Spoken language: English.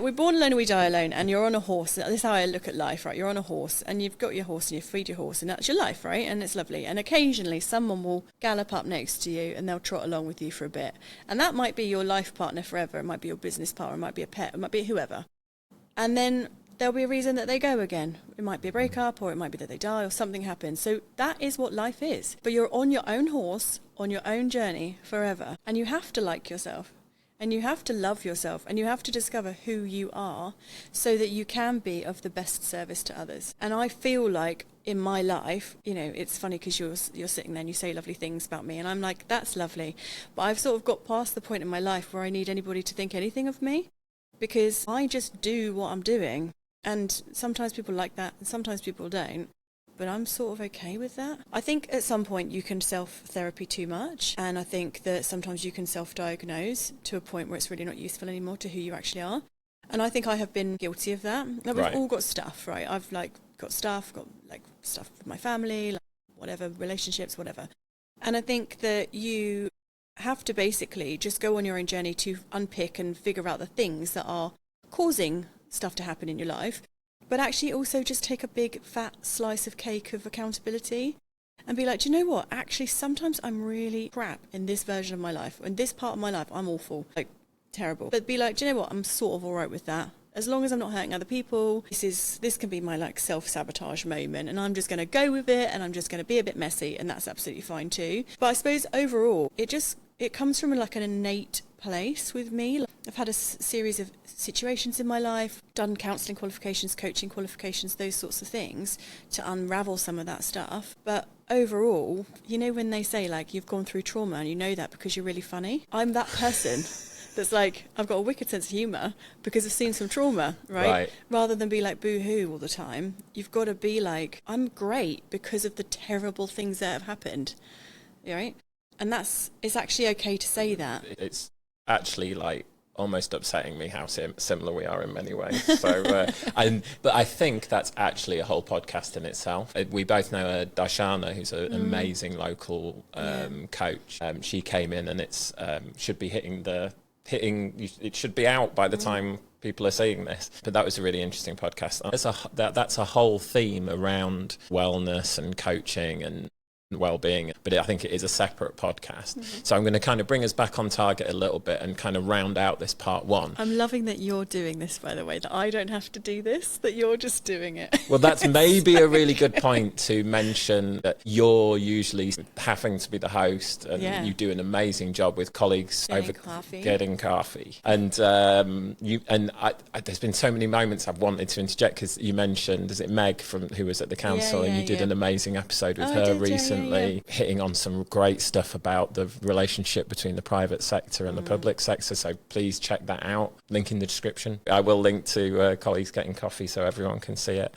We're born alone and we die alone, and you're on a horse. This is how I look at life, right? You're on a horse and you've got your horse and you feed your horse, and that's your life, right? And it's lovely. And occasionally someone will gallop up next to you and they'll trot along with you for a bit. And that might be your life partner forever. It might be your business partner. It might be a pet. It might be whoever. And then there'll be a reason that they go again. It might be a breakup, or it might be that they die, or something happens. So that is what life is. But you're on your own horse, on your own journey forever. And you have to like yourself. And you have to love yourself, and you have to discover who you are so that you can be of the best service to others. And I feel like in my life, you know, it's funny because you're sitting there and you say lovely things about me, and I'm like, that's lovely. But I've sort of got past the point in my life where I need anybody to think anything of me, because I just do what I'm doing. And sometimes people like that and sometimes people don't. But I'm sort of okay with that. I think at some point you can self-therapy too much. And I think that sometimes you can self-diagnose to a point where it's really not useful anymore to who you actually are. And I think I have been guilty of that. Like, we've all got stuff, right? I've got stuff with my family, whatever, relationships, whatever. And I think that you have to basically just go on your own journey to unpick and figure out the things that are causing stuff to happen in your life. But actually also just take a big fat slice of cake of accountability and be like, do you know what? Actually, sometimes I'm really crap in this version of my life. In this part of my life, I'm awful, like terrible. But be like, do you know what? I'm sort of all right with that. As long as I'm not hurting other people, this can be my like self-sabotage moment, and I'm just going to go with it, and I'm just going to be a bit messy, and that's absolutely fine too. But I suppose overall, it comes from like an innate place with me. I've had a series of situations in my life, done counselling qualifications, coaching qualifications, those sorts of things to unravel some of that stuff. But overall, you know, when they say like you've gone through trauma and you know that because you're really funny, I'm that person that's like, I've got a wicked sense of humour because I've seen some trauma, right? Rather than be like boo-hoo all the time, you've got to be like, I'm great because of the terrible things that have happened, right? And it's actually okay to say that. It's actually like almost upsetting me how similar we are in many ways. So, but I think that's actually a whole podcast in itself. We both know Darshana, who's an amazing local coach. She came in, and it's should be it should be out by the time people are seeing this. But that was a really interesting podcast. That's a whole theme around wellness and coaching and well-being, but I think it is a separate podcast. So I'm going to kind of bring us back on target a little bit and kind of round out this part one. I'm loving that you're doing this, by the way, that I don't have to do this, that you're just doing it. Well, that's maybe a really good point to mention, that you're usually having to be the host, and you do an amazing job with colleagues getting coffee. And there's been so many moments I've wanted to interject, because you mentioned, is it Meg who was at the council, and you did an amazing episode with her recently. Hitting on some great stuff about the relationship between the private sector and the public sector. So please check that out. Link in the description. I will link to colleagues getting coffee so everyone can see it.